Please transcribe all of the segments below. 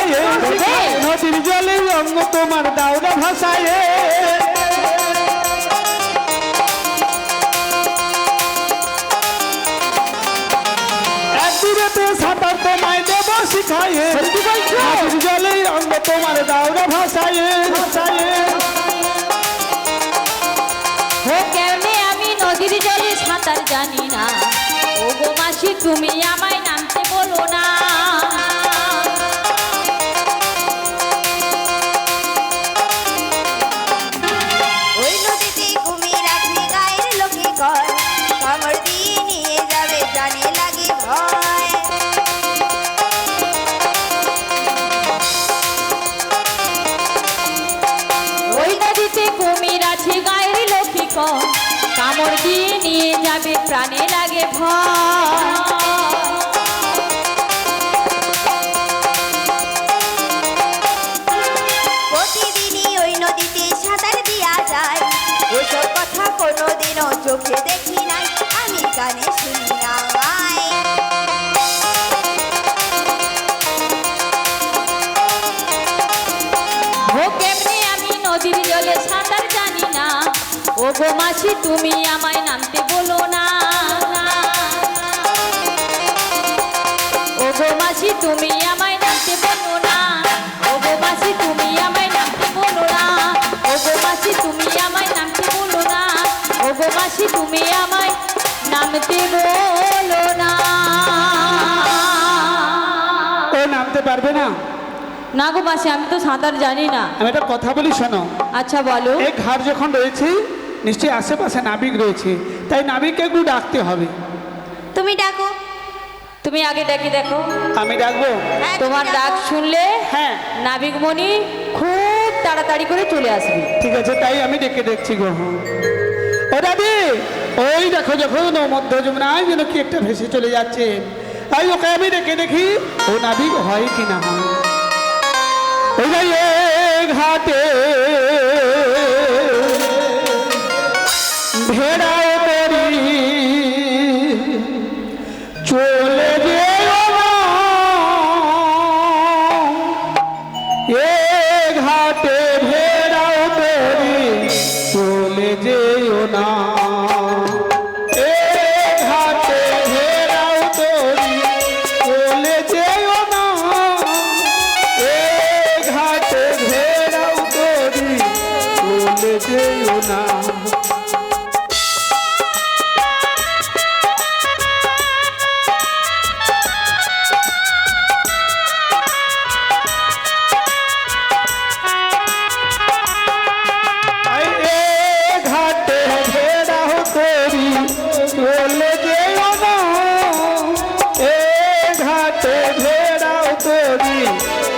ভাসায়ে নদীর জলে অঙ্গ তোমার দাওরা ভাসায়ে একদিনেতে সাঁতার তোমায় দেব শিখায়ে নদীর জলে অঙ্গ তোমার দাওরা ভাসায়ে ভাসায়ে ও কেমনে আমি নদীর জলে সাঁতার জানি না ও গো মাসি তুমি আমায় নামতে বলো না ওই নদীতে কুমির আছে গায়ের লোকে কয় কামড় দিয়ে নিয়ে যাবে প্রাণে লাগে ভয় ওই নদীতে কুমির আছে গায়ের লোকে কয় কামড় দিয়ে নিয়ে যাবে প্রাণে লাগে ভয় প্রতিদিনই ওই নদীতে সাঁতার দিয়া যায় ওসব কথা কোনোদিনও চোখে দেখি নাই আমি কানে শুনি নাই ও কেমনে আমি নদীর জলে সাঁতার জানি না ও গো মাসি তুমি আমায় নামতে বলো না ও গো মাসি তুমি আমায় নামতে বলো না ও গো মাসি তুমি আমায় নামতে বলো না ও গো মাসি তুমি আমায় নামতে বলো না ও গো মাসি তুমি আমায় নামতে বলো না ও নামতে পারবে না না গো মাসি আমি তো সাঁতার জানি না আমি একটা কথা বলি শোনো আচ্ছা বলো এই ঘাট যখন রয়েছে নিশ্চয়ই আশেপাশে নাবিক রয়েছে তাই নাবিককে একটু ডাকতে হবে তুমি ডাকো তুমি আগে ডেকে দেখো আমি ডাকবো হ্যাঁ, তোমার তুমি ডাক ডাকো। শুনলে হ্যাঁ নাবিকমণি খুব তাড়াতাড়ি করে চলে আসবে ঠিক আছে তাই আমি ডেকে দেখছি গো ও দাদি ওই দেখো যখন ও মধ্য যমুনায় যেন কি একটা ভেসে চলে যাচ্ছে তাই ওকে আমি ডেকে দেখি ও নাবিক হয় কি না হয় ওই যাই এ ঘাটে ভেড়াও তরি চলে যেও না এ ঘাটে ভেড়াও তরি চলে যেও না এ ঘাটে ভেড়াও তরি চলে যেও না এ ঘাটে ভেড়াও তরি চলে যেও না আই এ ঘাটে ভেড়াও তরি চলে যেও না এ ঘাটে ভেড়াও তরি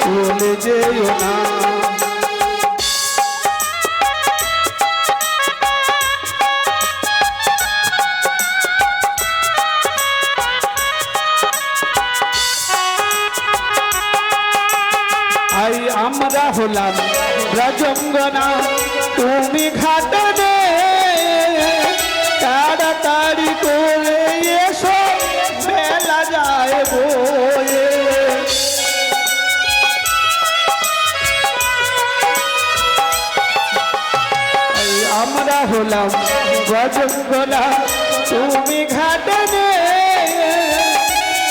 চলে যেও না আই আমরা হলাম ব্রজঙ্গনা তুমি ঘাটনে তাড়াতাড়ি করে এসো বেলা যায় বয়ে আই আমরা হলাম ব্রজঙ্গনা তুমি ঘাটনে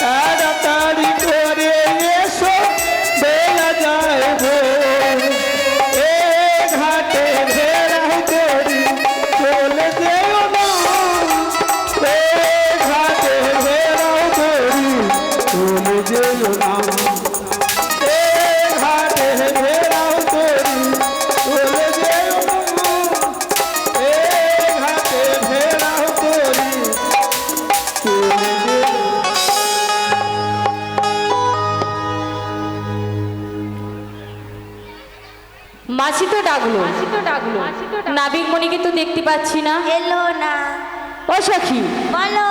তাড়াতাড়ি করে এসো বেলা যায় বয়ে এ ঘাটে ভেড়াও তরি চলে যেও না এ ঘাটে ভেড়াও তরি চলে যেও না এ ঘাটে ভেড়াও তরি চলে যেও না এ ঘাটে ভেড়াও তরি চলে যেও না মাসি তো ডাকলো নাবিকমণিকে তো দেখতে পাচ্ছি না এলো না ও সখী বলো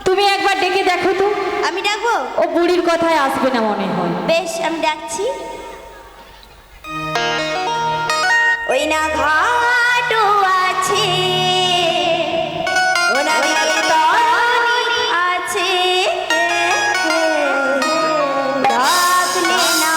তুমি একবার ডেকে দেখো তো আমি ডাকবো ও বুড়ির কথায় আসবে না মনে হয় বেশ আমি ডাকছি ওই না ঘাটও আছে ওনাদিকে তরণী আছে ডাকলে না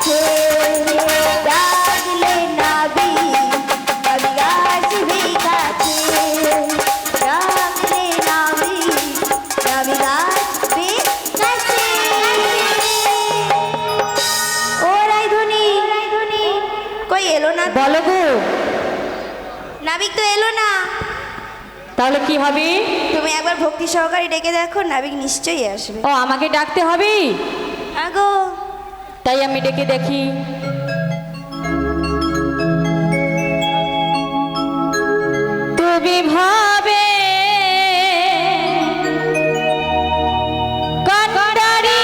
কাছে ডাকলে নাবি নাবি আসবে কাছে ডাকলে নাবি নাবি আসবে কাছে ও রাইধুনি কই এলো না তো? বলো গো, নাবিক তো এলো না। তাহলে কি হবে? তুমি একবার ভক্তি সহকারে ডেকে দেখো, নাবিক নিশ্চয়ই আসবে। ও আমাকে ডাকতে হবে? আগো তাই আমি ডেকে দেখি। তুমি ভাবে কান্ডারি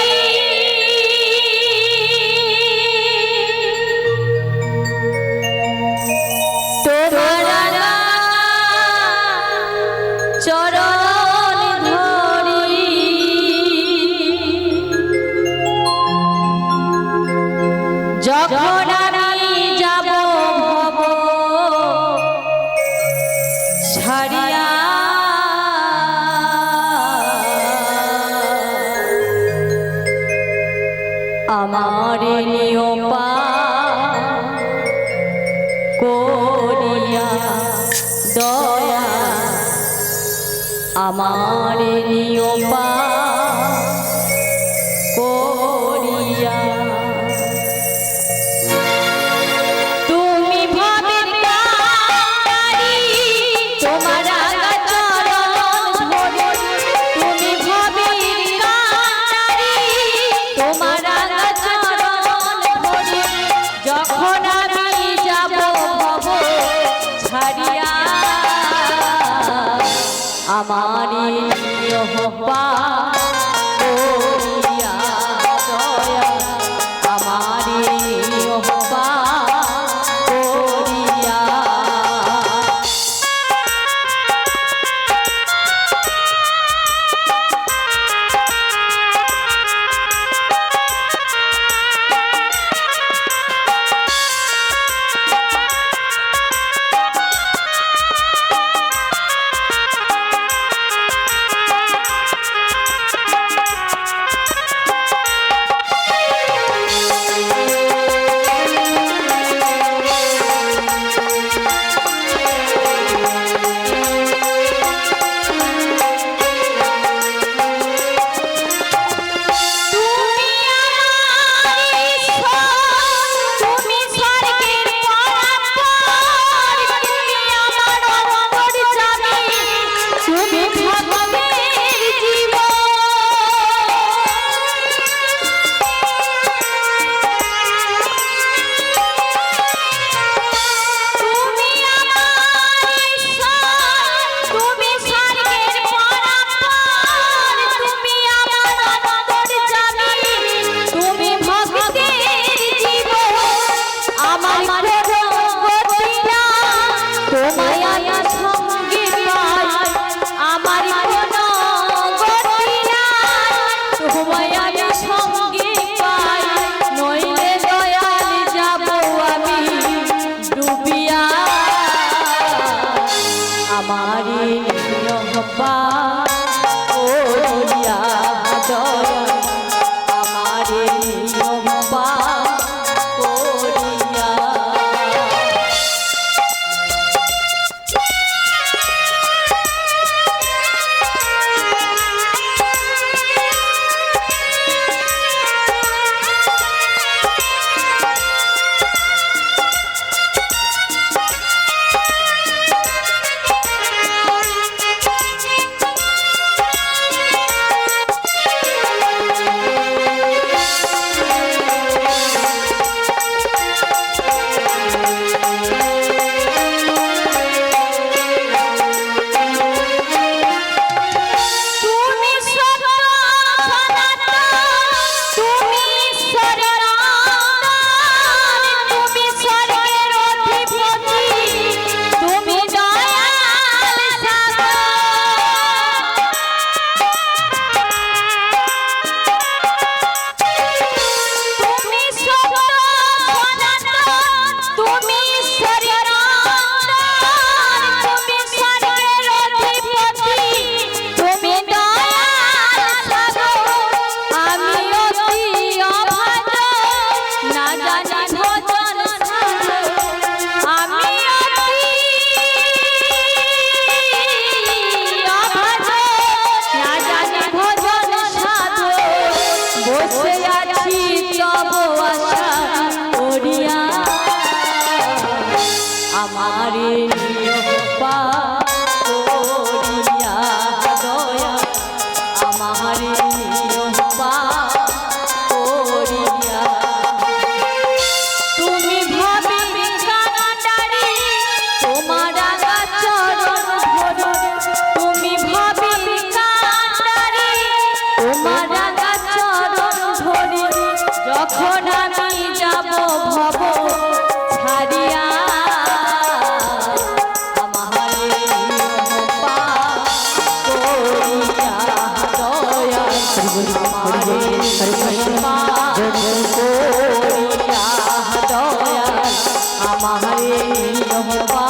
তোমার চরণ ধরি যখন আমি যাব ভব ছাড়িয়া আমার নিয়পা করিয়া দয়া আমার নিয়পা করিয়া তুমি ভাবের কান্ডারি তোমার রাঙা চরণ ধরি তুমি ভাবের কান্ডারি তোমার রাঙা চরণ ধরি যখন আমি যাব ভব ছাড়িয়া আমারি নিয়পা করিয়া দয়া আমারি নিয়পা করিয়া নিয়পা করিয়া দয়া আমার নিয়পা করিয়া তুমি ভাবে কানাডারি তোমার রাঙা চরণ ধরে তুমি ভাবে কানাডারি তোমার রাঙা চরণ ধরে যখন আমি যাব ভব ছাড়িয়া আমার নিয়পা করিয়া দয়া আমার নিয়পা করিয়া দয়া আমার নিয়পা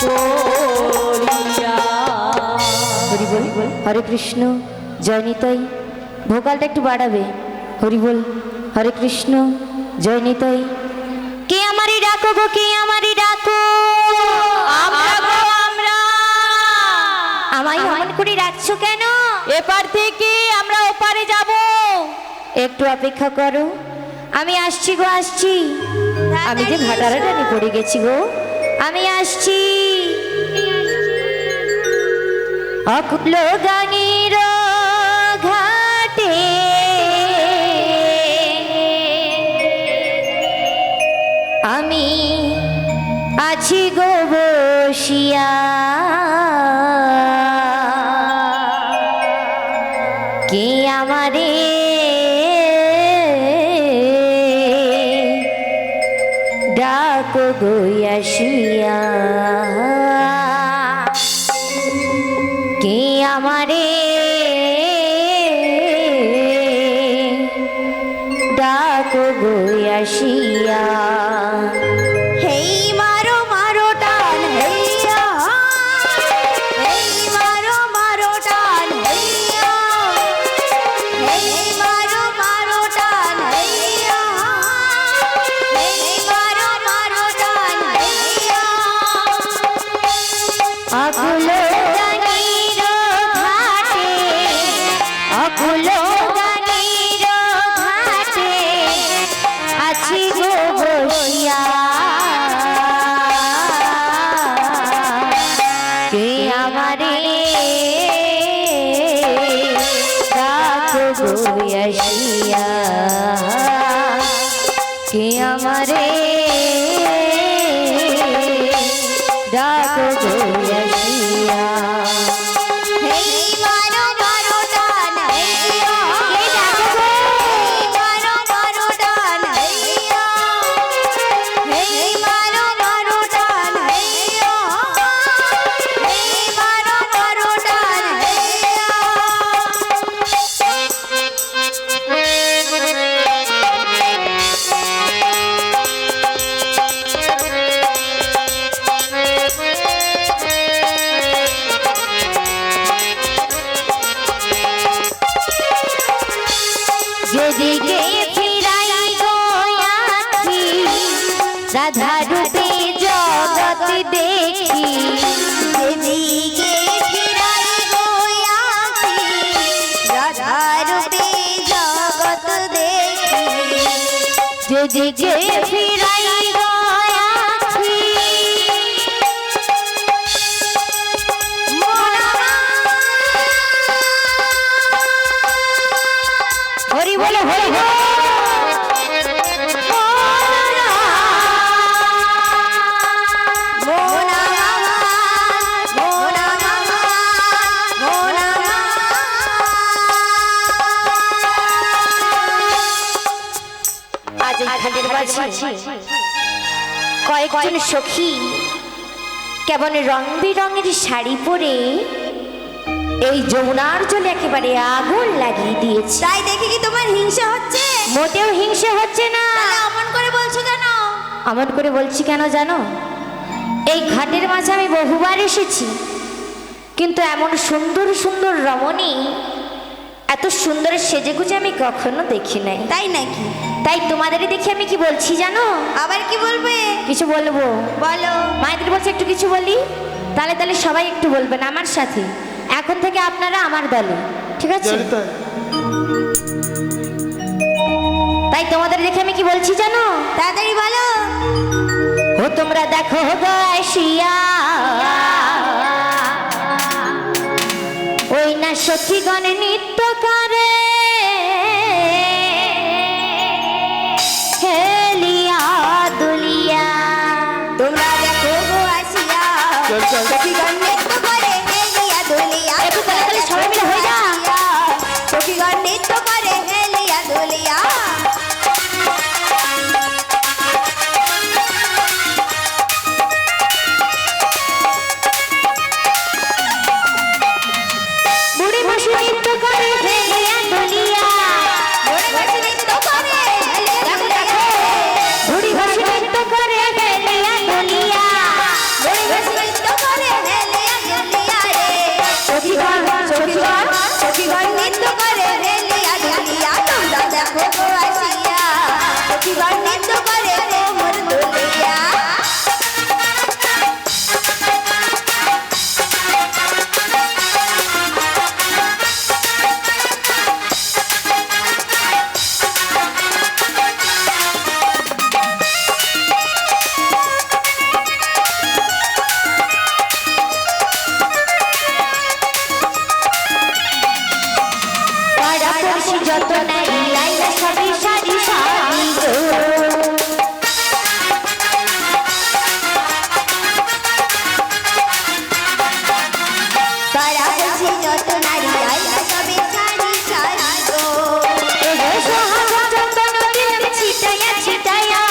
করিয়া হরি বল হরে কৃষ্ণ জয় নিতাই ভোকালটা একটু বাড়াবে হরি বল হরে কৃষ্ণ জয় নিতাই কে আমারই ডাকো গো কে আমারই ডাকো আমরা গো আমরা আমায় অমন করে ডাকছো কেন এপার থেকে আমরা ওপারে যাব একটু অপেক্ষা করো আমি আসছি গো আসছি আমি যে ভাটারা টানে পড়ে গেছি গো আমি আসছি অকুল গানির ঘাটে আমি আছি গো বসিয়া কে আমারে ডাকো গইয়াশিয়া কে আমারে ডাকো গইয়াশিয়া হেই মারো মারো টান হেইয়া হেই মারো মারো টান হেইয়া হেই মারো মারো টান হেইয়া হেই মারো মারো টান হেইয়া আকুল গানির ঘাটে আকুল গানির ঘাটে আছি গো বসিয়া কে আমারে ডাকো গইয়াশিয়া কে আমারে ডাকো গইয়াশিয়া হেই মারো মারো টান হেইয়া কে ডাকো হেই মারো মারো টান হেইয়া হেই মারো মারো টান হেইয়া হেই মারো মারো টান হেইয়া যেদিকে ফিরাই গো আখি রাধা রূপে জগৎ দেখি যেদিকে ফিরাই গো আখি রাধা রূপে জগৎ দেখি যেদিকে ফিরাই গো আখি হরি বলো হরি বল মোনা মোনা মোনা আজ এই ঘাটের মাঝে কয়েকজন সখী কেমন রং বেরঙের শাড়ি পরে এই যমুনার জলে একেবারে আগুন লাগিয়ে দিয়েছে তাই দেখে কি তোমার হিংসা হচ্ছে মোটেও হিংসে হচ্ছে না তাহলে অমন করে বলছো কেন অমন করে বলছি কেন জানো এই ঘাটের মাঝে আমি বহুবার এসেছি কিন্তু এমন সুন্দর সুন্দর রমণী এত সুন্দর সেজেগুজে আমি কখনো দেখি নাই তাই নাকি তাই তোমাদের দেখে আমি কি বলছি জানো আবার কি বলবে কিছু বলবো বলো মায়েদের বলছে একটু কিছু বলি তাহলে তাহলে সবাই একটু বলবেন আমার সাথে এখন থেকে আপনারা আমার দলে ঠিক আছে জয়নিতাই তাই তোমাদের দেখে আমি কি বলছি জানো তাড়াতাড়ি বলো তোমরা দেখো গো আসিয়া ওই না সখীগণ নৃত্য করে হেলিয়া দুলিয়া। তোমরা দেখো গো আসিয়া সখীগণ নৃত্য করে হেলিয়া দুলিয়া। একটু তালে তালে সবাই মিলে হয়ে যা। সখীগণ নৃত্য করে হেলিয়া দুলিয়া। বুড়ি বসে নৃত্য করে হেলিয়া দুলিয়া। মোড়ে বসে নৃত্য করে হেলিয়া দুলিয়া। বুড়ি বসে নৃত্য করে হেলিয়া দুলিয়া। মোড়ে বসে নৃত্য করে হেলিয়া দুলিয়া রে। সখীগণ সখীগণ সখীগণ নৃত্য করে হেলিয়া দুলিয়া। তোমরা দেখো গো আসিয়া সখীগণ নৃত্য করে কোমর দুলিয়া। পাড়াপড়শি যত নাই লাইলা সবই সারি সারি গো। পাড়াপড়শি যত নারী আইলা সবে সারি সারি গো। এগো সোহাগ চন্দন দিলাম ছিটাইয়া ছিটাইয়া।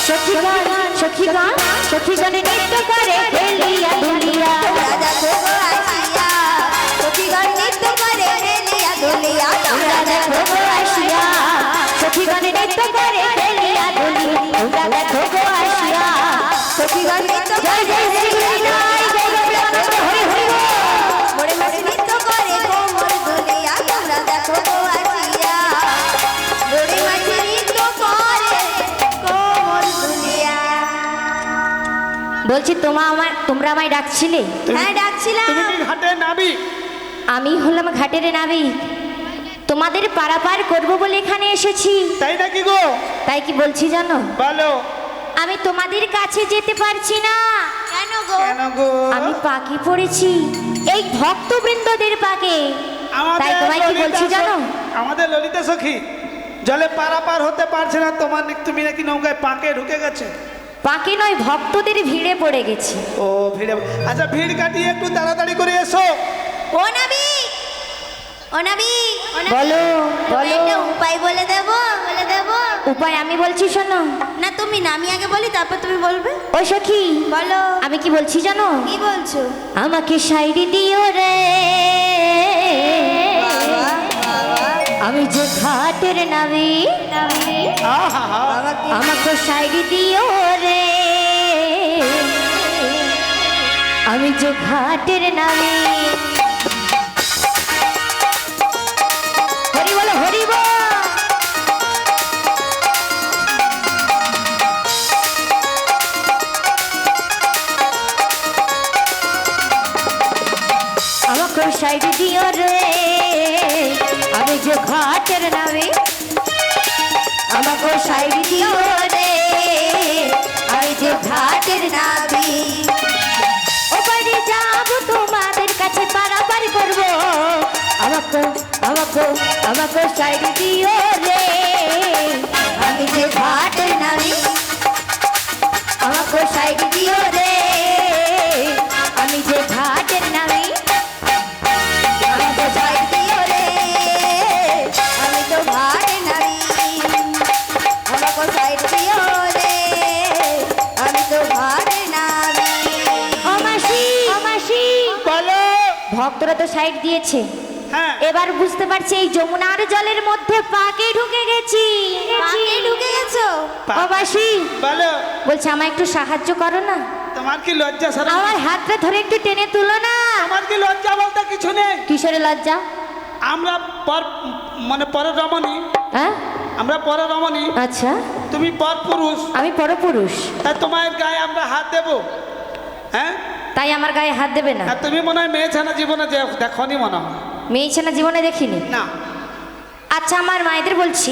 সখীগণ সখীগণ সখীগণ নৃত্য করে হেলিয়া দুলিয়া। তোমরা দেখো গো আসিয়া সখীগণ নৃত্য করে হেলিয়া দুলিয়া। তোমরা দেখো গো আসিয়া সখীগণ নৃত্য করে হেলিয়া দুলিয়া। তোমরা দেখো গো আসিয়া সখীগণ নৃত্য জয় জয় শ্রী হরিনাই জয় গোবিন্দ হরি হরি বল। মোড়ে বসে নৃত্য করে কোমর দুলিয়া। তোমরা দেখো গো আসিয়া মোড়ে বসে নৃত্য করে কোমর দুলিয়া। বলছি তোমরা আমায় ডাকছিলে? হ্যাঁ ডাকছিলাম। তুমি কি ঘাটে নাবি? আমি হলাম ঘাটের নাবিক। তোমাদের পারাপার করব বলে এখানে এসেছি। তাই নাকি গো? তাই কি বলছি জানো, বলো। আমি তোমাদের কাছে যেতে পারছি না। কেন গো? কেন গো? আমি পাকে পড়েছি এই ভক্তবৃন্দদের পাকে। তাই তোমায় কি বলছি জানো, আমাদের ললিতা সখী জলে পারাপার হতে পারছে না, তুমি নাকি নৌকায় পাকে ঢুকে গেছে। পাকে নয় ভক্তদের ভিড়ে পড়ে গেছি। ও ভিড়ে, আচ্ছা ভিড় কাটিয়ে একটু তাড়াতাড়ি করে এসো। ও নাবি ও নাবি বলো তোমায় বলো। একটা উপায় বলে দেবো বলে দেবো। উপায় আমি বলছি শোনো। না তুমি না, আমি আগে বলি তারপর তুমি বলবে। ও সখী বলো আমি কি বলছি জানো, কি বলছো? আমাকে শাড়ি দিও রে বাবা, বাবা, আমি যে ঘাটের নাবি। আহা হা, বাবাকে আমাকে শাড়ি দিও রে আমি যে ঘাটের নাবি। হরি বল হরি বল। আমাকে শাড়ি দিও রে আমি যে ঘাটের নাবি। আমাকে শাড়ি দিও রে আমি যে ঘাটের নাবি। ওপারে যাবো তোমাদের কাছে পারাপার করবো। আমাকে আমাকে আমাকে শাড়ি দিও রে আমি যে ঘাটের নাবি। আমাকে শাড়ি দিও রে আমি যে ঘাটের নাবি। আমাকে ছাড় দিও রে আমি তো ভাড়ে নাবি। আমাকে ছাড় দিও রে আমি তো ভাড়ে নাবি। ও মাসি ও মাসি, বলো। ভক্তরা তো সাইড দিয়েছে, হ্যাঁ এবার বুঝতে পারছি এই যমুনার জলের মধ্যে পাকে ঢুকে গেছি। পাকে ঢুকে গেছো? ও মাসি বলো। বলছে আমায় একটু সাহায্য করো না, তোমার কি লজ্জা সারা? আমার হাতটা ধরে একটু টেনে তুলো না। আমার কি লজ্জা বলতে কিছু নেই? কিসের লজ্জা? আমরা মানে পর রমণী, হ্যাঁ আমরা পর রমণী, আচ্ছা তুমি পর পুরুষ, আমি পরপুরুষ, তাই তোমার গায়ে আমরা হাত দেবো? হ্যাঁ, তাই আমার গায়ে হাত দেবে না? আর তুমি মনে হয় মেয়ে ছানা জীবনে দেখনি মনে হয়। মেয়ে ছেলে জীবনে দেখিনি। না, আচ্ছা আমার মায়েদের বলছি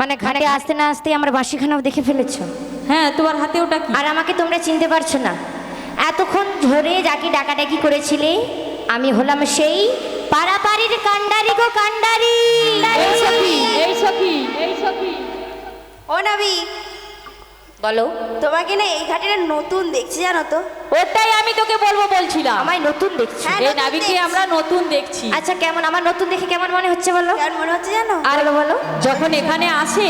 মানে ঘাটে আসতে না আসতে আমার বাঁশিখানাও দেখে ফেলেছো, হ্যাঁ, তোমার হাতে ওটা কি? আর আমাকে তোমরা চিনতে পারছো না। এতক্ষণ ধরে যাকে ডাকাডাকি করেছিলে আমি হলাম সেই পাড়াপাড়ির কাণ্ডারি গো কাণ্ডারি। এই সখী এই সখী এই সখী ও নবী, বলো। তোমাকে না এই ঘাটে নতুন দেখছি জানো তো। ওটাই আমি তোকে বলবো বলছিলাম। আমায় নতুন দেখছি? হ্যাঁ, এই নতুন নাবিকে দেখছি। আমরা নতুন দেখছি। আচ্ছা কেমন, আমার নতুন দেখে কেমন মনে হচ্ছে বলো? কেমন মনে হচ্ছে জানো? আর বলো বলো। যখন এখানে আসে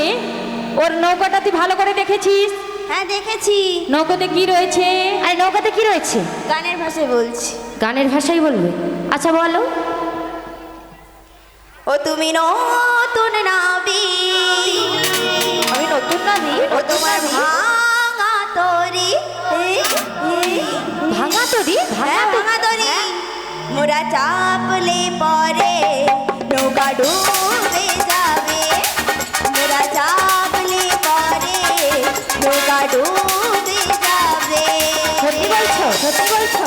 ওর নৌকাটা তুই ভালো করে দেখেছিস? হ্যাঁ দেখেছি। নৌকাতে কি রয়েছে? আরে নৌকাতে কি রয়েছে? গানের ভাষায় বলছি। গানের ভাষাই বলবে? আচ্ছা বলো। ও তুমি নতুন নাবি, আমি নতুন নাবি? ও তোমার ভাঙা তরি, ভাঙা তরি? হ্যাঁ ভাঙা তরি, মোরা চাপলে পরে নৌকা ডুবে যাবে, মোরা চাপলে পরে নৌকা ডুবে যাবে। সত্যি বলছো? সত্যি বলছো?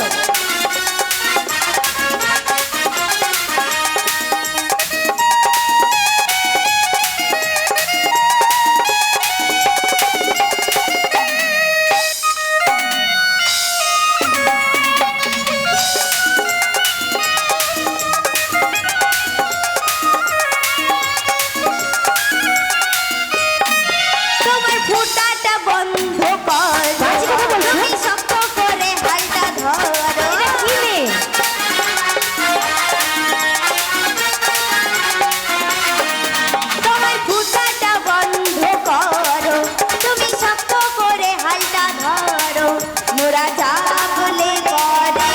তোমার ফুটাটা বন্ধ কর, বাজে কথা বলছো? তুমি শক্ত করে হালটা ধরো। এটা কি রে? তোমার ফুটাটা বন্ধ করো, তুমি শক্ত করে হালটা ধরো, মোরা চাপলে পরে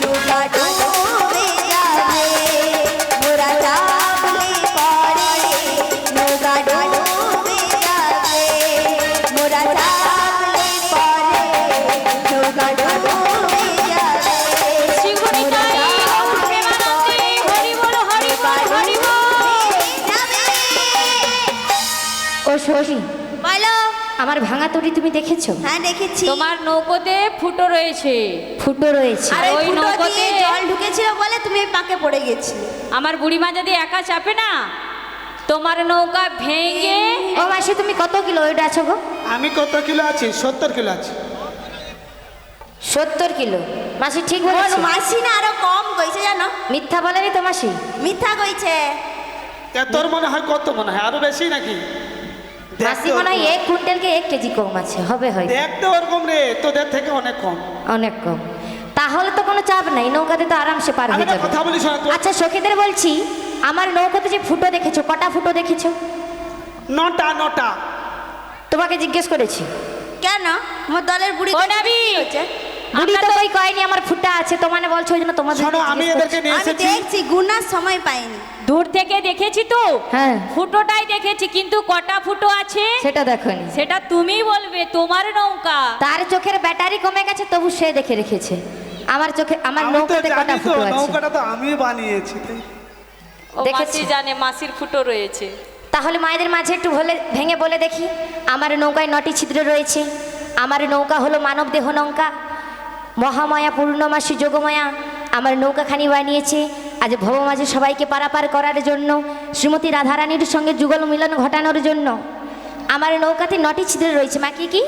নৌকা ডুবে যাবে, মোরা চাপলে পরে নৌকা ডুবে যাবে, মোরা চাপলে পরে নৌকা ডুবে যাবে। শ্রীগুণী তাই গৌর প্রেমানন্দে হরি বল হরি বল হরি বল। ও শশী, বলো। আমার ভাঙা তরি তুমি দেখেছো? হ্যাঁ দেখেছি। তোমার নৌকোতে ফুটো রয়েছে। ফুটো রয়েছে? আর ওই ওই ফুটো নৌকোতে- দিয়ে জল ঢুকেছিল বলে তুমি ওই পাকে পড়ে গেছিলে। আমার বুড়িমা যদি একা চাপে না, তোমার নৌকা ভেঙে ও মাসি তুমি কত কিলো ওইটা আছো গো? আমি কত কিলো আছি? 70 কিলো আছি। 70 কিলো? মাসি ঠিক ওর বলেছে? মাসি না আরো কম কইছে জানো, মিথ্যা বলেনি তো মাসি? মিথ্যা কইছে। তোর মনে হয় কত মনে হয়? আরো বেশি নাকি? মাসি মনে হয় 1 কুইন্টালকে 1 কেজি কম আছে, হবে হয়তো। দেখতে ওরকম রে, তোদের থেকে অনেক কম। অনেক কম। তাহলে তো কোনো চাপ নাই, নৌকাতে তো আরামসে পার আমি হয়ে একটা যাবে। কথা বলি শোনো তো। আচ্ছা সখীদের বলছি, আমার নৌকাতে যে ফুটো দেখেছো, কটা ফুটো দেখেছো? 9টা। তোমাকে জিজ্ঞেস করেছি। কেন মোর দলের বুড়ি ও কইছে নাবি। কি হয়েছে? বুড়ি তো কই কয়নি আমার ফুটা আছে, তোমার বলছো ওই জন্য তোমাদের শোনো, আমি এদেরকে নিয়ে আমি এসেছি। দেখছি গুনার সময় পাইনি। দূর থেকে দেখেছি তো, হ্যাঁ। ফুটোটাই দেখেছি, কিন্তু কটা ফুটো আছে সেটা দেখোনি? সেটা তুমি বলবে, তোমার নৌকা। তার চোখের ব্যাটারি কমে গেছে, তবু সে দেখে রেখেছে। আমার চোখে, আমার আমি তো নৌকাতে কটা জানি তো, ফুটো আছে? নৌকাটা তো আমি বানিয়েছি। ও দেখেছি। মাসি জানে মাসির ফুটো রয়েছে। তাহলে মায়েদের মাঝে একটু ভেঙে বলে দেখি। আমার নৌকায় 9টি ছিদ্র রয়েছে। আমার নৌকা হলো মানব দেহ নৌকা। মহামায়া পূর্ণমাসী যোগমায়া আমার নৌকাখানি বানিয়েছে আজ ভব মাঝে সবাইকে পারাপার করার জন্য, শ্রীমতী রাধারানীর সঙ্গে যুগল মিলন ঘটানোর জন্য। আমার নৌকাতে 9টি ছিদ্র রয়েছে। মা কি কি?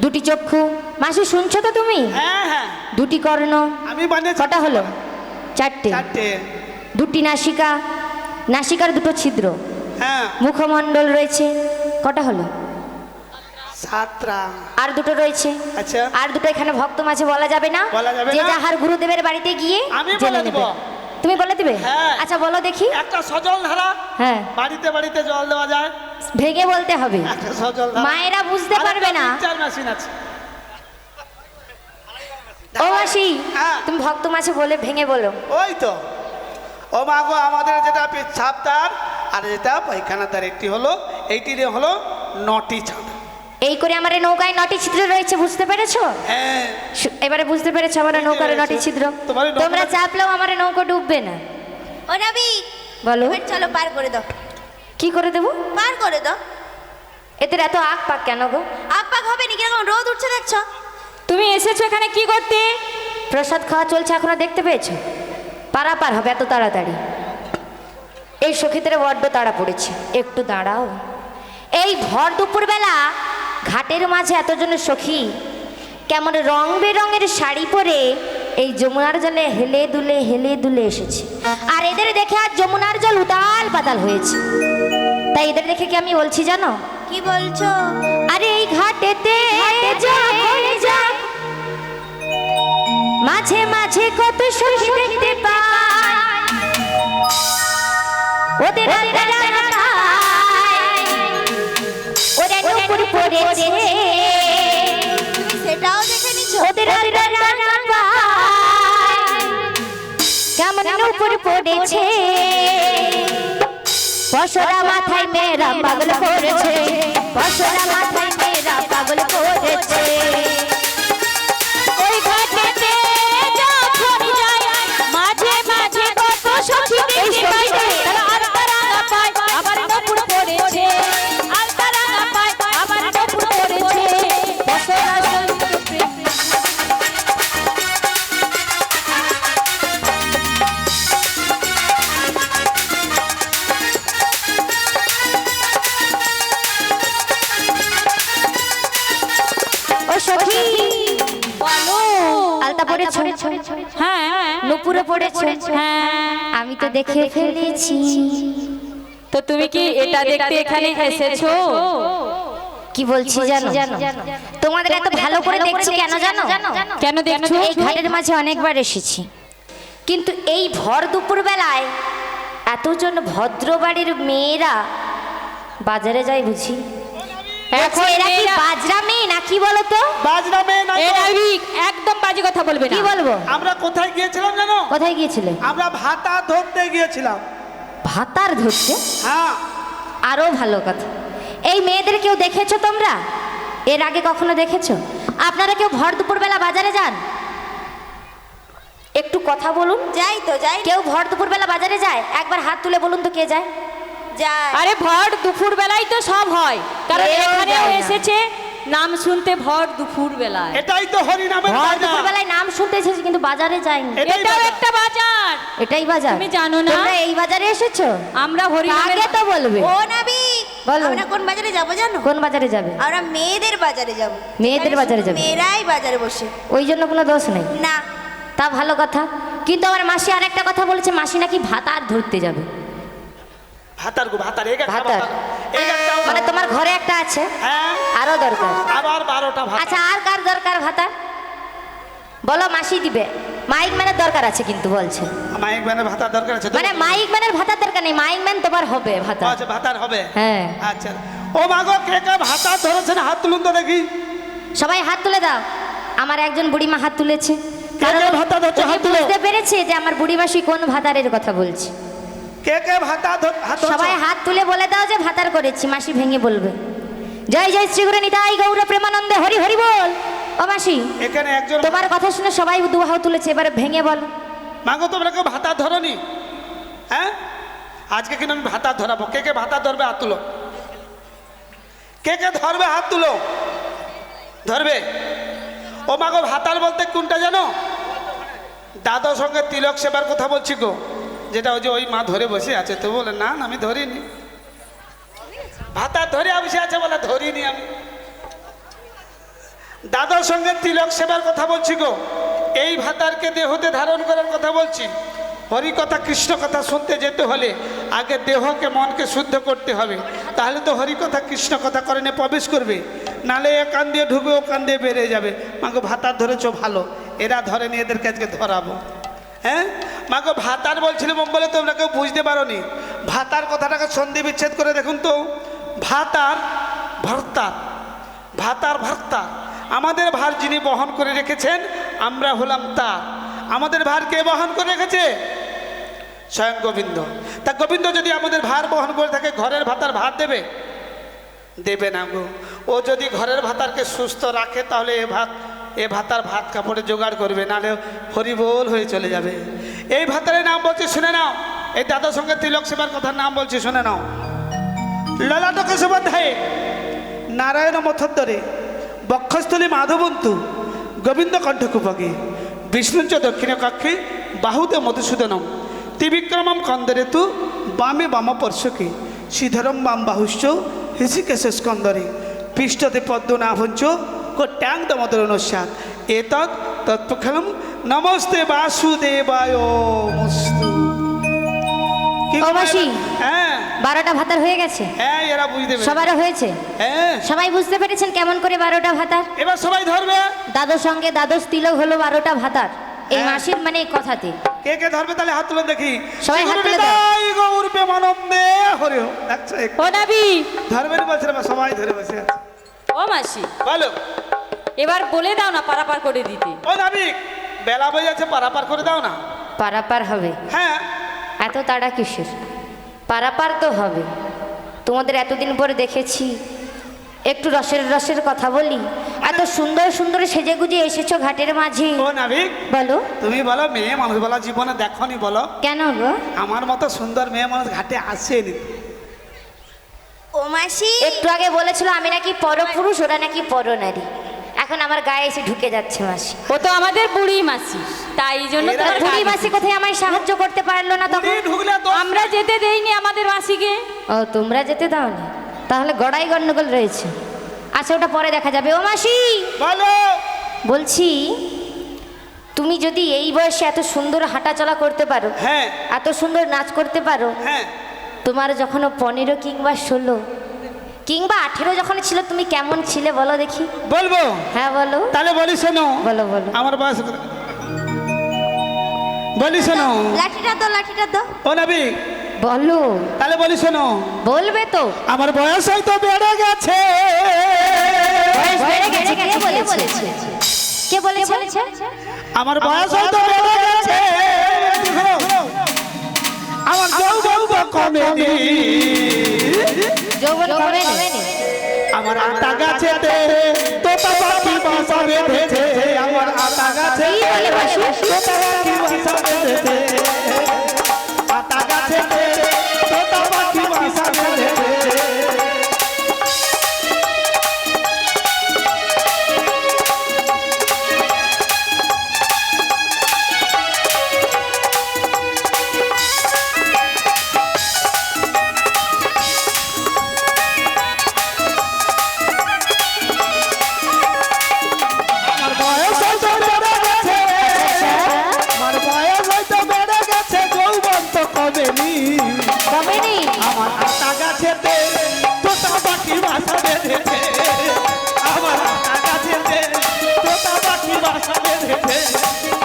2টি চক্ষু। মাসি শুনছো তো তুমি? হ্যাঁ হ্যাঁ, 2টি কর্ণ। আমি বানিয়েছি। কটা হলো? 4টে। 4টে। 2টি নাসিকা, নাসিকার 2টো ছিদ্র। হ্যাঁ, মুখমণ্ডল রয়েছে। কটা হলো? 7টা। আর 2টো রয়েছে। আচ্ছা, আর 2টো এখানে ভক্ত মাঝে বলা যাবে না। বলা যাবে যে না। যাহার গুরুদেবের বাড়িতে গিয়ে আমি জেনে বলে দিব। নেবে। তুমি বলে দিবে? হ্যাঁ। আচ্ছা বলো দেখি। একটা সজল ধারা, হ্যাঁ, বাড়িতে বাড়িতে জল দেওয়া যায়। ভেঙে বলতে হবে, একটা সজল ধারা। মায়েরা বুঝতে পারবে না। চার মেশিন আছে। ও মাসি, হ্যাঁ। তুমি ভক্ত মাঝে বলে ভেঙে বলো। ওই তো, ও মা গো, আমাদের যেটা পেচ্ছাপদার আর যেটা পায়খানাদার, একটি হলো, এইটি হলো 9টি ছাদ। এই করে আমার এই নৌকায় 9টি ছিদ্র রয়েছে, বুঝতে পেরেছো? হ্যাঁ, এবারে বুঝতে পেরেছো আমার বুঝতে নৌকার 9টি পেরেছি। ছিদ্র? তোমার এই নৌকাটা- তোমরা চাপলেও আমার এই নৌকা ডুববে না। ও নবী, বলো এবার চলো পার করে দাও, কি করে দেবো? পার করে দাও। এদের এত আগ পাক কেন গো? আপাক হবে না, কিরকম রোদ উঠছে দেখছো? তুমি এসেছো এখানে কি করতে? প্রসাদ খাওয়া চলছে, এখনো দেখতে পেয়েছো? পারাপার হবে এত তাড়াতাড়ি? এই সখীদের বড্ড তাড়া পড়েছে, একটু দাঁড়াও। এই ভর দুপুরবেলা ঘাটের মাঝে এতজন সখী কেমন রং বেরঙের শাড়ি পরে এই যমুনার জলে হেলে দুলে এসেছে। আর এদের দেখে আজ যমুনার জল উতাল পাতাল হয়েছে। তাই এদের দেখে কি আমি বলছি জানো? কি বলছো? আরে এই ঘাটেতে যখন যাই, মাঝে মাঝে কত শস্য দেখতে পাই, ওদের ওরা নুপুর পড়েছে, তুমি সেটাও দেখে নিছো? ওদের কেমন নুপুর পড়েছে, পশরা মাথায় মেয়েরা পাগল করেছে, পশরা মাথায় মেয়েরা পাগল করেছে। ওই ঘাটেতে যখন যাই, মাঝে মাঝে কত সখী দেখতে পাই, তারা আলতা পায় আবার নপুর পড়েছে, আলতা পায় আবার নপুর পড়েছে। বসরা সঙ্গে প্রেম ও সখী, বলো। আলতা পড়েছো? হ্যাঁ, নুপুরে পড়েছো? হ্যাঁ। আমি তো দেখে ফেলেছি। তো তুমি কি এটা দেখতে এখানে এসেছো? কি বলছি জানো? তোমাদের এত ভালো করে দেখছি কেন জানো? কেন দেখছো? এই ঘাটের মাঝে অনেকবার এসেছি, কিন্তু এই ভর দুপুর বেলায় এতজন ভদ্র বাড়ির মেয়েরা বাজারে যায় বুঝি? এখন এরা কি মেয়েরা- বাজরা মেয়ে নাকি বলো তো? বাজনা মেয়ে নাই এ তো। নাবিক, একদম বাজে কথা বলবে না। কি বলবো? আমরা কোথায় গিয়েছিলাম জানো? কোথায় গিয়েছিলে? আমরা ভাতা ধরতে গিয়েছিলাম। ভাতার ধরতে? হ্যাঁ, আরো ভালো কথা। এই মেয়েদের কেউ দেখেছো তোমরা? এর আগে কখনো দেখেছো? আপনারা কেউ ভর দুপুর বেলা বাজারে যান? একটু কথা বলুন। যাই তো, যাই কেউ ভর দুপুর বেলা বাজারে যায়? একবার হাত তুলে বলুন তো কে যায়? যাই। আরে ভর দুপুর বেলায় তো সব হয়, কারণ কেউ এখানেও যায় না। এসেছে নাম শুনতে ভর দুপুর বেলায়। এটাই তো হরিনামের ভর বাজার। দুপুর বেলায় নাম শুনতে এসেছি কিন্তু বাজারে যাইনি। এটাই এটাও বাজার। একটা বাজার। এটাই বাজার। তুমি জানো না? তোমরা এই বাজারে এসেছো? আমরা হরিনামের আগে তো বলবে। ও নাবিক, বলো। আমরা কোন বাজারে যাবো জানো? কোন বাজারে যাবে? আমরা মেয়েদের বাজারে যাব। মেয়েদের বাজারে যাবে? মেয়েরাই বাজারে বসে। ওই জন্য কোনো দোষ নেই, না, তা ভালো কথা। কিন্তু আমার মাসি আরেকটা কথা বলেছে, মাসি নাকি ভাতার ধরতে যাবে। ভাতার গো ভাতার, এক একটা ভাতার? ভাতার, এক একটা মানে তোমার ঘরে একটা আছে, হ্যাঁ, আরো দরকার। আবার 12টা ভাত। আচ্ছা, আর কার দরকার ভাতার? বলো, মাসি দিবে। মাইক ম্যানের দরকার আছে কিন্তু বলছে। মাইক ম্যানের ভাতার দরকার আছে তো? মানে মাইক ম্যানের ভাতার দরকার নেই, মাইক ম্যান তোমার হবে ভাতা। আচ্ছা, ভাতার হবে। হ্যাঁ, আচ্ছা, ও মাগো, কে কে ভাতার ধরেছেন হাত তুলুন তো দেখি। সবাই হাত তুলে দাও। আমার একজন বুড়িমা হাত তুলেছে, কে কে ভাতা ধরছে হাত তুলো। বুঝতে পেরেছে যে আমার বুড়ি মাসি কোন ভাতারের কথা বলছে। কে কে ভাতা হাত ধরছে? সবাই হাত তুলে বলে দাও যে ভাতার করেছি। মাসি ভেঙে বলবে, জয় জয় শ্রী গুরু নিতাই গৌর প্রেমানন্দে হরি হরি বল। ও মাসি, এখানে একজন তোমার কথা শুনে সবাই দুহাত তুলেছে, এবারে ভেঙে বল। মাগো, তোমরা কেউ ভাতা ধরনি? হ্যাঁ, আজকে কিন্তু আমি ভাতা ধরাবো। কে কে ভাতা ধরবে হাত তুলো। কে কে ধরবে হাত তুলো। ধরবে? ও মাগো, ভাতার বলতে কোনটা জানো? দাদার সঙ্গে তিলক সেবার কথা বলছি গো, যেটা ওই যে ওই মা ধরে বসে আছে। তো বলে না না, আমি ধরিনি। ভাতা ধরে বসে আছে বলে ধরিনি আমি। দাদার সঙ্গে তিলক সেবার কথা বলছি গো। এই ভাতারকে দেহতে ধারণ করার কথা বলছি। হরি কথা কৃষ্ণ কথা শুনতে যেতে হলে আগে দেহকে মনকে শুদ্ধ করতে হবে, তাহলে তো হরি কথা কৃষ্ণ কথা করেনে প্রবেশ করবে। নালে এ কান দিয়ে ঢুকবে, ও কান দিয়ে বেরিয়ে যাবে। মাগো, ভাতার ধরেছ ভালো, এরা ধরেনি, এদেরকে আজকে ধরাবো। হ্যাঁ মাগো, ভাতার বলছিলাম বলে তোমরা কেউ বুঝতে পারো নি। ভাতার কথাটাকে সন্ধি বিচ্ছেদ করে দেখুন তো। ভাতার ভর্তার, ভাতার ভর্তা। আমাদের ভার যিনি বহন করে রেখেছেন, আমরা হলাম তার। আমাদের ভার কে বহন করে রেখেছে? স্বয়ং গোবিন্দ। তা গোবিন্দ যদি আমাদের ভার বহন করে থাকে, ঘরের ভাতার ভাত দেবে? দেবে না গো। ও যদি ঘরের ভাতারকে সুস্থ রাখে, তাহলে এ ভাতার ভাত কাপড়ে জোগাড় করবে, নাহলে হরিবোল হয়ে চলে যাবে। এই ভাতারের নাম বলছি, শুনে নাও। এই দাদার সঙ্গে তিলক সেবার কথার নাম বলছি, শুনে নাও। ললাটক সুবধায়ে, নারায়ণ মথোদ্দরে, বক্ষস্থলী মাধবন্তু, গোবিন্দ কণ্ঠকুপকে, বিষ্ণুঞ্চ দক্ষিণ কক্ষে, বাহুতে মধুসূদনম, ত্রিবিক্রমম কন্দরেতু, বামে বাম পর্শকে, শ্রীধরম বাম বাহুশ্চ, হৃষিকেশ স্কন্দরে, পৃষ্ঠতে পদ্মনাভঞ্চ, কোট্যাঙ্গ মদরণস্যাৎ এতৎ তৎপখলম নমস্তে বাসুদেবায় মস্তু কি ও মাসি। হ্যাঁ 12টা ভাতার হয়ে গেছে? হ্যাঁ এরা বুঝতে পেরেছে সবারও হয়েছে? হ্যাঁ সবাই বুঝতে পেরেছেন কেমন করে 12টা ভাতার? এবার সবাই ধরবে দাদুর সঙ্গে দ্বাদশ তিলক হলো 12টা ভাতার। এই হ্যাঁ। মাসির মানে এই কথাতে। কে কে ধরবে তাহলে হাত তুলে দেখি সবাই হাত তুলে দাও। বিদায় গৌর প্রেমানন্দে হরি ওম। আচ্ছা ও নাবি, ধরবে না বলছে না, সবাই ধরে বসে আছে। ও মাসি, বলো এবার বলে দাও না পারাপার করে দিতে। ও নাবিক বেলা বই আছে পারাপার করে দাও না। পারাপার হবে? হ্যাঁ এত তাড়া কিসের? পারাপার তো হবে। তোমাদের এতদিন পরে দেখেছি, একটু রসের রসের কথা বলি। এত সুন্দর সুন্দর সেজে গুজে এসেছো ঘাটের মাঝে। ও নাবিক বলো। তুমি বলো মেয়ে মানুষ বলো জীবনে দেখনি বলো কেন গো? আমার মতো সুন্দর মেয়ে মানুষ ঘাটে আসেনি। ও মাসি, একটু আগে বলেছিল আমি নাকি পরপুরুষ, ওরা নাকি পরনারী। এখন আমার গায়ে এসে ঢুকে যাচ্ছে মাসি। ও তো আমাদের বুড়ি মাসি, তাই জন্য এরা তোমার বুড়ি গায়ে মাসি কোথায় আমায় সাহায্য করতে পারলো না তখন? বুড়ি ঢুকলে তো আমরা যেতে দেইনি আমাদের মাসিকে। ও তোমরা যেতে দাওনি? তাহলে গড়াই গন্ডগোল রয়েছে। আচ্ছা ওটা পরে দেখা যাবে। ও মাসি বলো বলছি, তুমি যদি এই বয়সে এত সুন্দর হাঁটাচলা করতে পারো, হ্যাঁ এত সুন্দর নাচ করতে পারো, হ্যাঁ তোমার যখন 15 কিংবা 16 কিংবা 18 যখন ছিল, তুমি কেমন ছিলে বলো দেখি? বলবো হ্যাঁ বলো। তাহলে বলি শোনো বলো বলো। আমার বয়স কত? বলি শোনো লাঠিটা দাও, লাঠিটা দাও। ও নাবিক বলো। তাহলে বলি শোনো বলবে তো? আমার বয়স হয়তো বেড়ে গেছে বয়স বেড়ে গেছে? কে বলেছে? কে বলেছে? আমার বয়স হয়তো বেড়ে গেছে আমার যৌবন কমেনি যৌবন কমেনি? আমার আতা গাছেতে তোতা পাখি বাসা বেঁধেছে আমার আতা গাছে কি বলে বাসু? তোতা পাখি বাসা বেঁধেছে আতা গাছেতে তোতা পাখি বাসা বেঁধেছে আমার বয়স হয়তো বেড়ে গেছে আমার বয়স হয়তো বেড়ে গেছে যৌবন তো কমেনি কমেনি? আমার আতা গাছেতে তোতা পাখি বাসা বেঁধেছে আমার আতা গাছেতে তোতা পাখি বাসা বেঁধেছে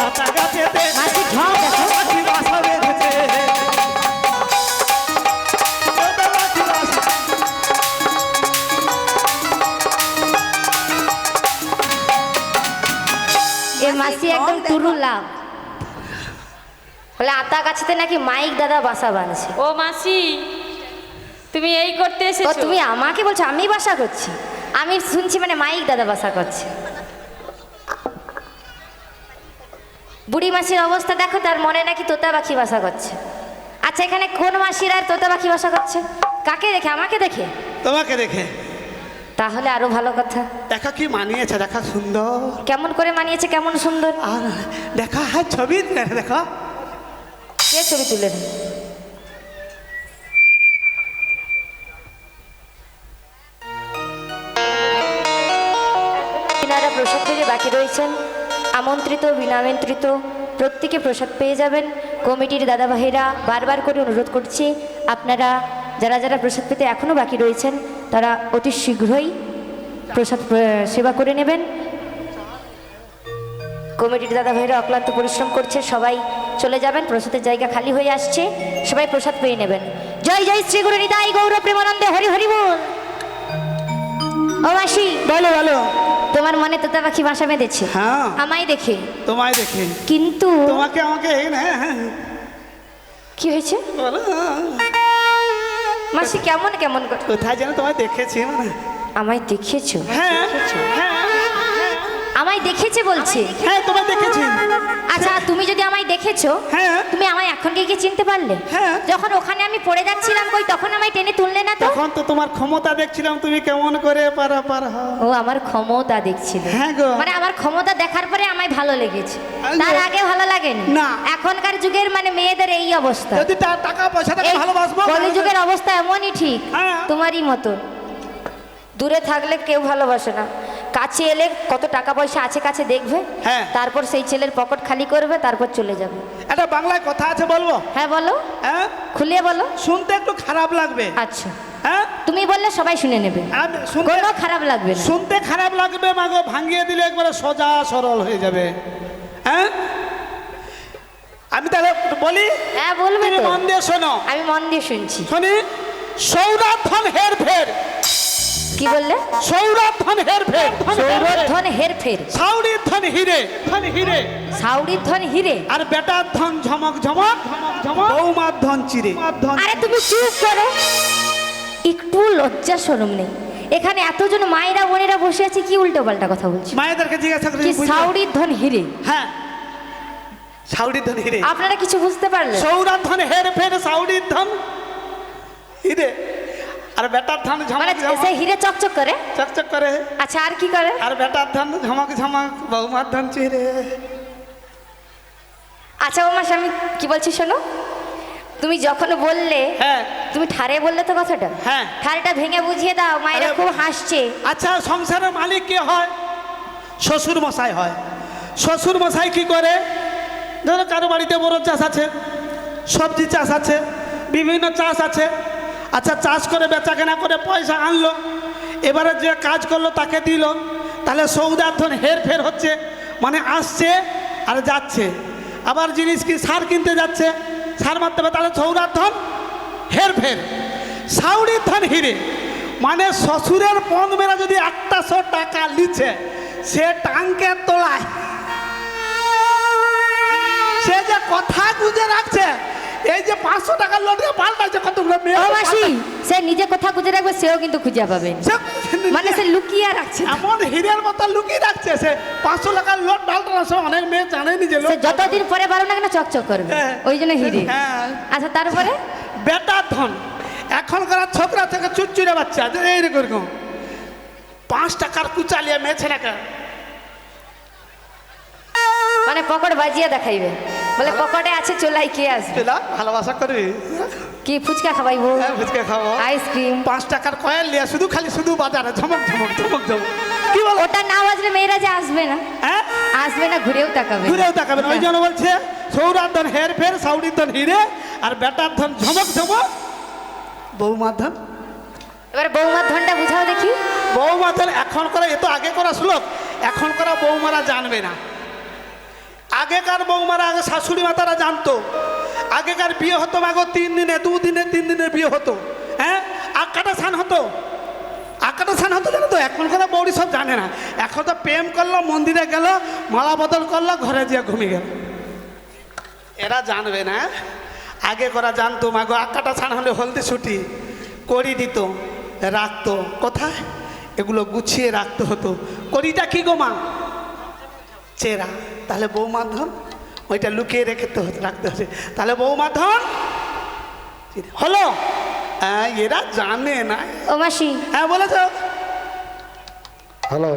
আতা গাছেতে মাসি ঢং দেখো। পাখি বাসা বেঁধেছে তোতা পাখি বাসা এ মাসি একদম তুরু লাভ। বলে আতা গাছেতে নাকি মাইক দাদা বাসা বাঁধছে। ও মাসি, তুমি এই করতে ও এসেছো? তুমি আমাকে বলছো আমি বাসা করছি? আমি শুনছি মানে মাইক দাদা বাসা করছে। বুড়ি মাসির অবস্থা দেখো, তার মনে নাকি তোতা পাখি বাসা করছে। আচ্ছা এখানে কোন মাসির আর তোতা পাখি বাসা করছে? কাকে দেখে? আমাকে দেখে? তোমাকে দেখে তাহলে আরো ভালো কথা। দেখা কি মানিয়েছে দেখা সুন্দর কেমন করে মানিয়েছে? কেমন সুন্দর? আর দেখা হ্যাঁ ছবি দেখা কে ছবি তুলে? যারা প্রসাদ পেয়ে বাকি রয়েছেন, আমন্ত্রিত বিনামন্ত্রিত প্রত্যেকে প্রসাদ পেয়ে যাবেন। কমিটির দাদা ভাইরা বারবার করে অনুরোধ করছি, আপনারা যারা যারা প্রসাদ পেতে এখনও বাকি রয়েছেন তারা অতি শীঘ্রই প্রসাদ সেবা করে নেবেন। কমিটির দাদা ভাইরা অক্লান্ত পরিশ্রম করছে, সবাই চলে যাবেন, প্রসাদের জায়গা খালি হয়ে আসছে, সবাই প্রসাদ পেয়ে নেবেন। জয় জয় শ্রী গুরু নিতাই গৌর প্রেমানন্দে হরি হরি বল। ও মাসি বলো বলো তোমার মনে তোতা পাখি বাসা বেঁধেছে? হ্যাঁ আমায় দেখে? তোমায় দেখে কিন্তু তোমাকে আমাকে কি হয়েছে বলো মাসি? কেমন কেমন করে? কোথায় যেন তোমায় দেখেছি মানে আমায় দেখেছো? হ্যাঁ হ্যাঁ আমায় দেখেছে বলছে? হ্যাঁ তোমায় দেখেছি আচ্ছা তুমি যদি আমায় দেখেছো, হ্যাঁ তুমি আমায় এখন কি চিনতে পারলে? হ্যাঁ। যখন ওখানে আমি পড়ে যাচ্ছিলাম কই তখন আমায় টেনে তুললে না তো? তখন তো তোমার ক্ষমতা দেখছিলাম তুমি কেমন করে পারাপার হও ও আমার ক্ষমতা দেখছিল। হ্যাঁ গো। মানে আমার ক্ষমতা দেখার পরে আমায় ভালো লেগেছে, হ্যাঁ গো। তার আগে ভালো লাগেনি। না। এখনকার যুগের মানে মেয়েদের এই অবস্থা। যদি টাকা পয়সাটাকে এই ভালোবাসবো কলিযুগের অবস্থা এমনই ঠিক হ্যাঁ। তোমারই মতো। দূরে থাকলে কেউ ভালোবাসে না, কাছে এলে কত টাকা পয়সা আছে কাছে দেখবে, হ্যাঁ। তারপর সেই ছেলের পকেট খালি করবে, তারপর চলে যাবে। একটা বাংলায় কথা আছে বলবো? হ্যাঁ বলো, হ্যাঁ, খুলে বলো। শুনতে একটু খারাপ লাগবে। আচ্ছা, হ্যাঁ, তুমি বললে সবাই শুনে নেবে, আমি শুনতে কোনো খারাপ লাগবে না। শুনতে খারাপ লাগবে মাগো, ভাঙিয়ে দিলে একবারে সোজা সরল হয়ে যাবে। হ্যাঁ, আমি তাহলে বলি, হ্যাঁ বলবে তুমি তো, মন দিয়ে শোনো। আমি মন দিয়ে শুনছি। শুনি, সৌরাধন হের ফের। কি বললে? সৌরাধন হের ফের, সৌরধন হেরফের, সাউরির ধন হিরে, ধন হিরে, সাউরির ধন হিরে। আর বেটার ধন ঝমক ঝমক, বৌমার ধন চিরে। আরে তুমি চুপ করো, একটু লজ্জা শরম নেই। এখানে এতজন মায়েরা বোনেরা বসে আছে, কি উল্টো পাল্টা কথা বলছি? মায়েদেরকে জিজ্ঞাসা করে কি বুঝলে? সাউরির ধন হিরে? হ্যাঁ, সাউরির ধন হিরে। আপনারা কিছু বুঝতে পারলেন? সৌরার ধন হের ফের, সাউরির ধন হিরে, আর বেটার ধন মানে ঝমক ঝমক, সে হিরে চকচক করে। চকচক করে। আচ্ছা, আর কি করে? আর বেটার ধন ঝমক ঝমক, বৌমার ধন চিরে। আচ্ছা ওমা, আমি কি বলছি শোনো, তুমি যখন বললে, হ্যাঁ, তুমি ঠারে বললে তো কথাটা, হ্যাঁ। ঠারেটা ভেঙে বুঝিয়ে দাও, মায়েরা আরে- খুব হাসছে। আচ্ছা, সংসারের মালিক কে হয়? শ্বশুর মশাই হয়। শ্বশুর মশাই কি করে? ধরো কারো বাড়িতে বড় চাষ আছে, সবজি চাষ আছে, বিভিন্ন চাষ আছে। আচ্ছা, চাষ করে বেচা কেনা করে পয়সা আনলো, এবারে যে কাজ করলো তাকে দিল, তাহলে সৌদার ধন হের ফের হচ্ছে, মানে আসছে আর যাচ্ছে। আবার জিনিস কি সার কিনতে যাচ্ছে, সার মারতে হবে, তাহলে সৌদার ধন হের ফের। সাউরির ধন হিরে, মানে শ্বশুরের পণ মেরা যদি 100 টাকা লিছে, সে টাঙ্কের তোলায় সে যে কথা গুঁজে রাখছে, এই যে 500 টাকার লোটকে পাল্টাচ্ছে কতগুলো মেয়ে। ও মাসি, সে নিজে কথা খুঁজে রাখবে, সেও কিন্তু খুঁজে পাবে, মানে সে লুকিয়ে রাখছে না। এমন হীরের মতো লুকিয়ে রাখছে, সে 500 টাকার লোট পাল্টানোর সময় অনেক মেয়ে জানেনি যে সে যতদিন পরে পারো না কেন চকচক করবে, হ্যাঁ। ওই জন্য হিরে। হ্যাঁ। আচ্ছা, তারপরে বেটার ধন, এখনকার ছোকরা থেকে চুচুরে বাচ্চা যে এইরকম 5 টাকার কুচালিয়ে মেয়ে ছেলেকে, মানে পকেট বাজিয়ে দেখাইবে, বলে পকেটে আছে, চলাই কে আসবে? পেলা ভালোবাসা করবি, কি ফুচকা খাওয়াইবো, হ্যাঁ, ফুচকা খাবো, আইসক্রিম? 5 টাকার কয়েল নিয়ে শুধু খালি শুধু বাজারে ঝমক ঝমক ঝমক ঝমক। কি বল? ওটা না বাজলে মেয়েরা যে আসবে না, হ্যাঁ, আসবে না, ঘুরেও তাকাবে না। ঘুরেও তাকাবেন। ওই জন্য বলছে সৌরার ধন হের ফের, সাউরির ধন হিরে, আর বেটার ধন ঝমক ঝমক, বৌমার ধন। এবার বৌমার ধনটা বুঝাও দেখি। বৌমা ধন এখন করা, এ তো আগে করা শ্লোক, এখন করা বৌমারা জানবে না। আগেকার বৌমারা, আগে শাশুড়ি মাতারা জানতো। আগেকার বিয়ে হতো মাগো 3 দিনে, 2 দিনে, 3 দিনে বিয়ে হতো। হ্যাঁ, আকাটা স্নান হতো, আকাটা স্নান হতো জানো তো। এখন করা বৌড়ি সব জানে না। এখন তো প্রেম করলো, মন্দিরে গেল, মালা বদল করলো, ঘরে যেয়ে ঘুমিয়ে গেল, এরা জানবে না। আগে করা জানতো মাগো, আকাটা স্নান হলে হলদি ছুটি করি দিত, রাখতো কোথায়, এগুলো গুছিয়ে রাখতে হতো। করিটা কি গো মা? চেরা। তাহলে বৌমার ধন ওইটা লুকিয়ে রেখে রাখতে হচ্ছে, তাহলে বৌমার ধন হলো। এরা জানে না। ও মাসি, হ্যাঁ, বলেছ। হ্যালো,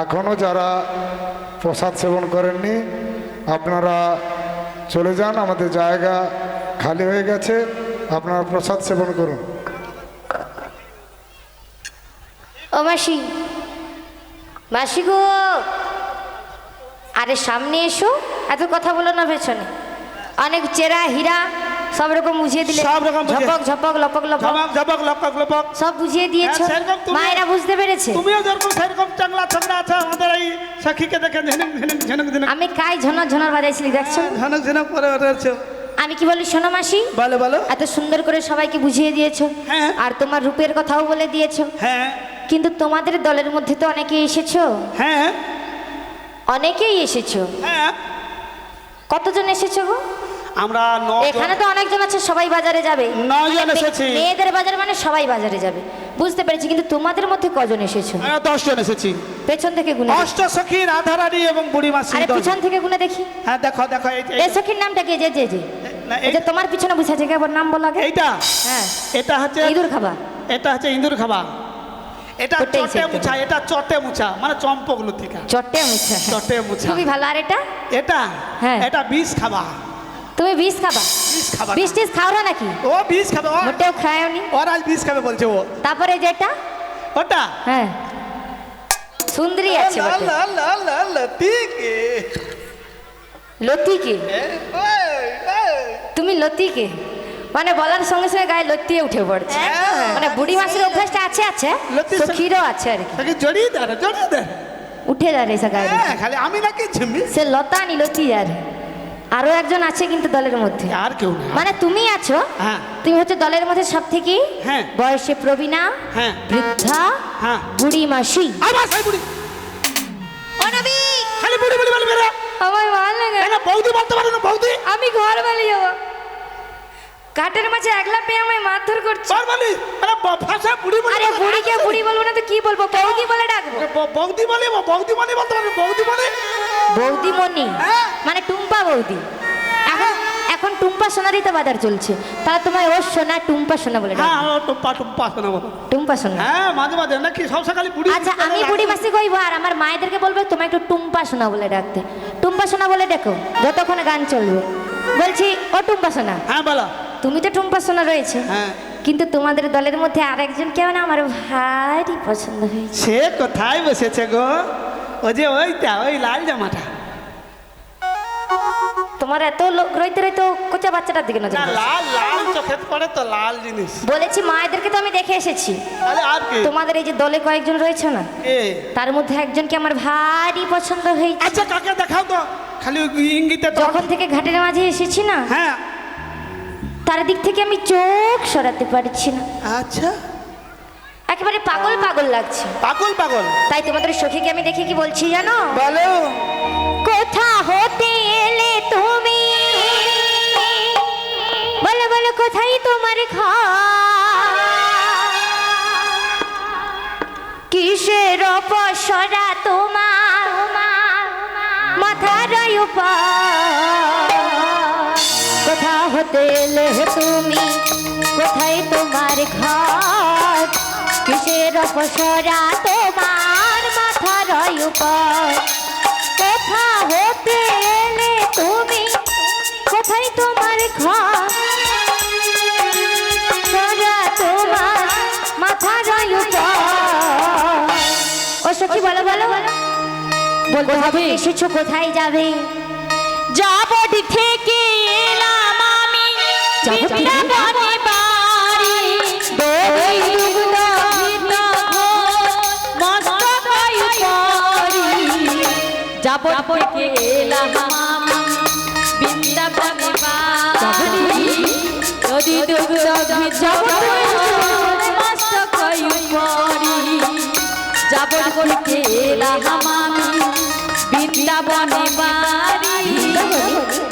এখনও যারা প্রসাদ সেবন করেননি আপনারা চলে যান, আমাদের জায়গা খালি হয়ে গেছে, আপনারা প্রসাদ সেবন করুন। ও মাসি, মাসি গো, আরে সামনে এসো, এত কথা বলো না পেছনে। অনেক চেরা হীরা সব রকম বুঝিয়ে দিলে, সব রকম বুঝিয়ে- ঝপক ঝপক লপক লপক ঝমক ঝপক লপক লপক সব বুঝিয়ে দিয়েছো, হ্যাঁ, সেরকম তুমি- মায়েরা বুঝতে পেরেছে। তুমিও যেরকম সেরকম চাংলা ছোকরা আছে, আমাদের এই সখীকে দেখে ঝিনুক ঝিনুক ঝিনুক ঝিনুক আমি কাই ঝনর ঝনর বাজাইছিলি দেখছো? ঝিনুক ঝিনুক করে উঠেছো। আমি কি বলি শোনো মাসি, বলো বলো। এত সুন্দর করে সবাইকে বুঝিয়ে দিয়েছো, হ্যাঁ। আর তোমার রূপের কথাও বলে দিয়েছো, হ্যাঁ কিন্তু তোমাদের দলের মধ্যে তো অনেকেই এসেছো, হ্যাঁ অনেকেই এসেছো। হ্যাঁ, কতজন এসেছো গো? আমরা এখানে তো অনেকজন আছে, সবাই বাজারে যাবে। 9 জন মানে এসেছি। মেয়েদের বাজার মানে সবাই বাজারে যাবে, বুঝতে পেরেছি, কিন্তু তোমাদের মধ্যে কজন এসেছো? 10 জন এসেছি। পেছন থেকে গুনে দেখি। অষ্ট সখী রাধারানী এবং বুড়ি মাসি। আরে পিছন থেকে গুনে দেখি। হ্যাঁ, দেখো দেখো এ সখীর নামটা কি? যে যে যে না, এই যে তোমার পিছনে বুঝাচ্ছে, একবার নাম বলো আগে। এইটা হ্যাঁ, এটা হচ্ছে ইঁদুর খাবা। এটা হচ্ছে ইঁদুর খাবা। এটা ওটাই চটে সেটা। মুছা, এটা চটে মুছা, মানে চম্পক লতিকা। চটে মুছা। চটে মুছা। খুবই ভালো। আর এটা? এটা হ্যাঁ। এটা বিষ খাবা। তুমি বিষ খাবা? বিষ খাবা। বিষ টিষ খাও না নাকি? ও বিষ খাবে, মোটেও খায়নি। ওর আজ বিষ খাবে বলছে ও। তারপরে যেটা, ওটা হ্যাঁ, সুন্দরী আছে বটে। লতিকে লতিকে? তুমি লতিকে মানে বলার সঙ্গে সঙ্গে গায়ে লতিয়ে উঠে পড়ছে। মানে বুড়ি মাসের অভ্যাসটা আছে আছে, লতির সঙ্গে- সখীরও আছে আর কি। তাকে জড়িয়ে দে জড়িয়ে দে। উঠে যারে এসে গায়ে। খালি আমি নাকি ঝিমি সে লতা নি লতি আর আরো একজন আছে কিন্তু দলের মধ্যে। আর কেউ না। মানে তুমি আছো, হ্যাঁ। তুমি হচ্ছে দলের মধ্যে সব থেকে হ্যাঁ। বয়সে প্রবীণা, হ্যাঁ। বৃদ্ধা, হ্যাঁ। বুড়ি মাসি। আমার সাই বুড়ি অনবী খালি বুড়ি বুড়ি বলি বেরা। আমার ভালো লাগে না বৌদি বলতে পারো না বৌদি। আমি ঘর বাড়ি যাবো। কাঠের মাঝে একলা পেয়ে আমায় মারধর করছে। আর বলি আরে ভাষা বুড়ি বলি। আরে বুড়িকে বুড়ি বলবো না তো কি বলবো? বৌদি বলে ডাকবো। বৌদি বলি বৌদি বলি বলতে পারো বৌদি বলি। বৌদিমণি হ্যাঁ। মানে টুম্পা বৌদি। এখন এখন টুম্পা সোনারই তো বাজার চলছে, তাহলে তোমায় ও সোনা টুম্পা সোনা বলে ডাকবো। হ্যাঁ ও টুম্পা টুম্পা শোনা বলো। টুম্পা সোনা। হ্যাঁ মাঝে মাঝে নাকি সব সকালে বুড়ি। আচ্ছা আমি বুড়ি মাসি কইবো আর আমার মায়েদেরকে বলবো তোমায় একটু টুম্পা সোনা বলে ডাকতে। টুম্পা সোনা বলে দেখো যতক্ষণ গান চলবে। বলছি ও টুম্পা সোনা, হ্যাঁ বলো। তুমি তো টুম্পা সোনা রয়েছে, হ্যাঁ। কিন্তু তোমাদের দলের মধ্যে আরেকজন কেউ না আমার ভারী পছন্দ হয়েছে। সে কোথায় বসেছে গো? ও যে ওইটা ওই লাল জামাটা। তোমার এত লোক রইতে রইতে ও কোচা বাচ্চাটার দিকে নজর না দিয়েছে। লাল লাল চোখে পড়ে তো লাল জিনিস। বলেছি মায়েদেরকে তো আমি দেখে এসেছি। আরে আর কি? তোমাদের এই যে দলে কয়েকজন রয়েছে না, এ তার মধ্যে একজনকে আমার ভারী পছন্দ হয়েছে। আচ্ছা কাকে দেখাও তো খালি ওই ইঙ্গিতে তো। যখন থেকে ঘাটের মাঝে এসেছি না, হ্যাঁ তার দিক থেকে আমি চোখ সরাতে পারছি না। আচ্ছা একেবারে পাগল পাগল লাগছে। পাগল পাগল তাই তোমাদের সখীকে আমি দেখে কি বলছি জানো? বলো। কোথা হতে এলে তুমি, বলো বলো কোথায় তোমার ঘর? কিসের অপসরা তোমার মাথার উপর? কোথা হতে এলে তুমি, কোথায় তোমার ঘর? কিসের অপসরা তোমার মাথার উপর? কোথা হতে এলে তুমি, কোথায় তোমার ঘর? সরা তোমার মাথার উপর। ও সখী বলো বলো বলতে হবে এসেছো কোথায় যাবে? যাবটি থেকে এলাম আমি বৃন্দাবনে বাড়ি। দই দুগ্ধ ঘৃত ঘোর মস্তকায় পরি। যাবটি থেকে এলাম আমি বৃন্দাবনে বাড়ি। দই দুগ্ধ ঘৃত ঘোর মস্তকায় পরি। যাবটি থেকে এলাম আমি বৃন্দাবনে বাড়ি।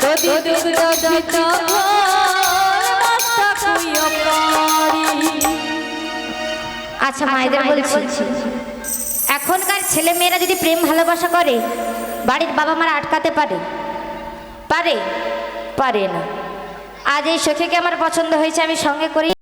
দধি দুগ্ধ ঘৃত ঘোর মস্তকায় পরি। আচ্ছা মায়েদের বলছি, এখনকার ছেলে মেয়েরা যদি প্রেম ভালোবাসা করে বাড়ির বাবা মারা আটকাতে পারে? পারে? পারে না। আজ এই সখীকে আমার পছন্দ হয়েছে, আমি সঙ্গে করি।